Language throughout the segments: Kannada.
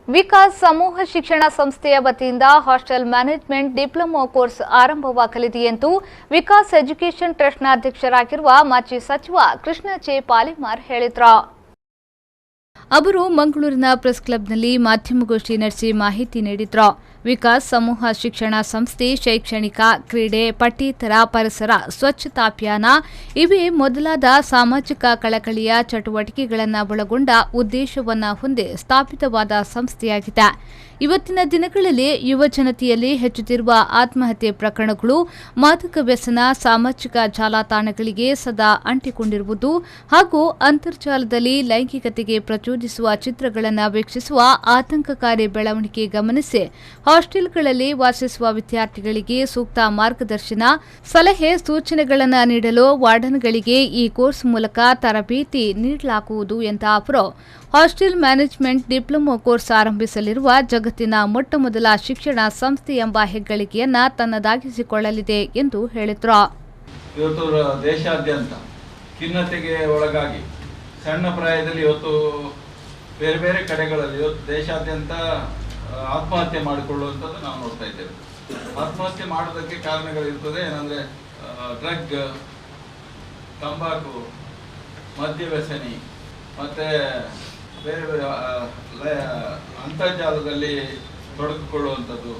ವಿಕಾಸ್ ಸಮೂಹ ಶಿಕ್ಷಣ ಸಂಸ್ಥೆಯ ವತಿಯಿಂದ ಹಾಸ್ಟೆಲ್ ಮ್ಯಾನೇಜ್ಮೆಂಟ್ ಡಿಪ್ಲೊಮಾ ಕೋರ್ಸ್ ಆರಂಭವಾಗಲಿದೆ ಎಂದು ವಿಕಾಸ್ ಎಜುಕೇಷನ್ ಟ್ರಸ್ಟ್ನ ಅಧ್ಯಕ್ಷರಾಗಿರುವ ಮಾಜಿ ಸಚಿವ ಕೃಷ್ಣ ಚೆ ಪಾಲಿಮಾರ್ ಹೇಳಿದರು. ಅವರು ಮಂಗಳೂರಿನ ಪ್ರೆಸ್ ಕ್ಲಬ್ನಲ್ಲಿ ಮಾಧ್ಯಮಗೋಷ್ಠಿ ನಡೆಸಿ ಮಾಹಿತಿ ನೀಡಿದರು. ವಿಕಾಸ್ ಸಮೂಹ ಶಿಕ್ಷಣ ಸಂಸ್ಥೆ ಶೈಕ್ಷಣಿಕ, ಕ್ರೀಡೆ, ಪಠ್ಯೇತರ, ಪರಿಸರ, ಸ್ವಚ್ಛತಾ ಅಭಿಯಾನ ಇವೇ ಮೊದಲಾದ ಸಾಮಾಜಿಕ ಕಳಕಳಿಯ ಚಟುವಟಿಕೆಗಳನ್ನು ಒಳಗೊಂಡ ಉದ್ದೇಶವನ್ನು ಹೊಂದಿ ಸ್ಥಾಪಿತವಾದ ಸಂಸ್ಥೆಯಾಗಿದೆ. ಇವತ್ತಿನ ದಿನಗಳಲ್ಲಿ ಯುವ ಜನತೆಯಲ್ಲಿ ಹೆಚ್ಚುತ್ತಿರುವ ಆತ್ಮಹತ್ಯೆ ಪ್ರಕರಣಗಳು, ಮಾದಕ ವ್ಯಸನ, ಸಾಮಾಜಿಕ ಜಾಲತಾಣಗಳಿಗೆ ಸದಾ ಅಂಟಿಕೊಂಡಿರುವುದು ಹಾಗೂ ಅಂತರ್ಜಾಲದಲ್ಲಿ ಲೈಂಗಿಕತೆಗೆ ಪ್ರಚೋದಿಸುವ ಚಿತ್ರಗಳನ್ನು ವೀಕ್ಷಿಸುವ ಆತಂಕಕಾರಿ ಬೆಳವಣಿಗೆ ಗಮನಿಸಿ ಹಾಸ್ಟೆಲ್ಗಳಲ್ಲಿ ವಾಸಿಸುವ ವಿದ್ಯಾರ್ಥಿಗಳಿಗೆ ಸೂಕ್ತ ಮಾರ್ಗದರ್ಶನ, ಸಲಹೆ, ಸೂಚನೆಗಳನ್ನು ನೀಡಲು ವಾರ್ಡನ್ಗಳಿಗೆ ಈ ಕೋರ್ಸ್ ಮೂಲಕ ತರಬೇತಿ ನೀಡಲಾಗುವುದು ಎಂದ ಅವರು, ಹಾಸ್ಟೆಲ್ ಮ್ಯಾನೇಜ್ಮೆಂಟ್ ಡಿಪ್ಲೊಮಾ ಕೋರ್ಸ್ ಆರಂಭಿಸಲಿರುವ ಜಗತ್ತಿನ ಮೊಟ್ಟಮೊದಲ ಶಿಕ್ಷಣ ಸಂಸ್ಥೆ ಎಂಬ ಹೆಗ್ಗಳಿಕೆಯನ್ನು ತನ್ನದಾಗಿಸಿಕೊಳ್ಳಲಿದೆ ಎಂದು ಹೇಳಿದರು. ಇವತ್ತು ದೇಶಾದ್ಯಂತ ಖಿನ್ನತೆಗೆ ಒಳಗಾಗಿ ಸಣ್ಣ ಪ್ರಾಯದಲ್ಲಿ ಇವತ್ತು ಬೇರೆ ಬೇರೆ ಕಡೆಗಳಲ್ಲಿ ಇವತ್ತು ದೇಶಾದ್ಯಂತ ಆತ್ಮಹತ್ಯೆ ಮಾಡಿಕೊಳ್ಳುವಂಥದ್ದು ನಾವು ನೋಡ್ತಾ ಇದ್ದೇವೆ. ಆತ್ಮಹತ್ಯೆ ಮಾಡೋದಕ್ಕೆ ಕಾರಣಗಳಿರ್ತದೆ. ಏನಂದ್ರೆ ಡ್ರಗ್, ತಂಬಾಕು, ಮದ್ಯ ವ್ಯಸನಿ, ಮತ್ತೆ ಬೇರೆ ಬೇರೆ ಅಂತರ್ಜಾಲದಲ್ಲಿ ತೊಡಗಿಕೊಳ್ಳುವಂಥದ್ದು,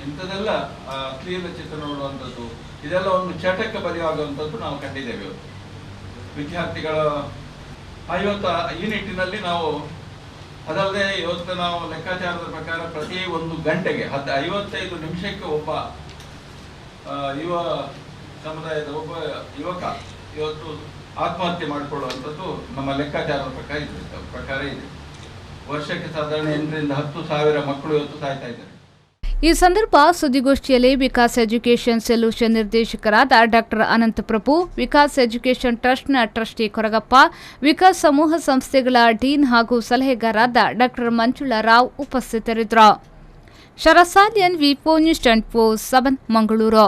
ಇಂಥದ್ದೆಲ್ಲ ಅಶ್ಲೀಲ ಚಿತ್ರ ನೋಡುವಂಥದ್ದು, ಇದೆಲ್ಲ ಒಂದು ಚಟಕ್ಕೆ ಬಲಿಯಾಗುವಂಥದ್ದು ನಾವು ಕಂಡಿದ್ದೇವೆ. ವಿದ್ಯಾರ್ಥಿಗಳ ಈ ನಿಟ್ಟಿನಲ್ಲಿ ನಾವು ಅದಲ್ಲದೆ ಇವತ್ತು ನಾವು ಲೆಕ್ಕಾಚಾರದ ಪ್ರಕಾರ ಪ್ರತಿ ಒಂದು ಗಂಟೆಗೆ 55 ನಿಮಿಷಕ್ಕೆ ಒಬ್ಬ ಯುವ ಸಮುದಾಯದ ಒಬ್ಬ ಯುವಕ ಇವತ್ತು ಆತ್ಮಹತ್ಯೆ ಮಾಡಿಕೊಳ್ಳುವಂಥದ್ದು ನಮ್ಮ ಲೆಕ್ಕಾಚಾರದ ಪ್ರಕಾರ ಇದೆ. ವರ್ಷಕ್ಕೆ ಸಾಧಾರಣ 8,000 ರಿಂದ 10,000 ಮಕ್ಕಳು ಇವತ್ತು ಸಾಯ್ತಾ ಇದ್ದಾರೆ. ಈ ಸಂದರ್ಭ ಸುದ್ದಿಗೋಷ್ಠಿಯಲ್ಲಿ ವಿಕಾಸ್ ಎಜುಕೇಷನ್ ಸೊಲ್ಯೂಷನ್ ನಿರ್ದೇಶಕರಾದ ಡಾ ಅನಂತಪ್ರಭು, ವಿಕಾಸ್ ಎಜುಕೇಷನ್ ಟ್ರಸ್ಟ್ನ ಟ್ರಸ್ಟಿ ಕೊರಗಪ್ಪ, ವಿಕಾಸ್ ಸಮೂಹ ಸಂಸ್ಥೆಗಳ ಡೀನ್ ಹಾಗೂ ಸಲಹೆಗಾರರಾದ ಡಾ ಮಂಜುಳಾ ರಾವ್ ಉಪಸ್ಥಿತರಿದ್ದರು. ಶರಸಾಲಿಯನ್ ವಿ4 ನ್ಯೂಸ್ 24/7 ಮಂಗಳೂರು.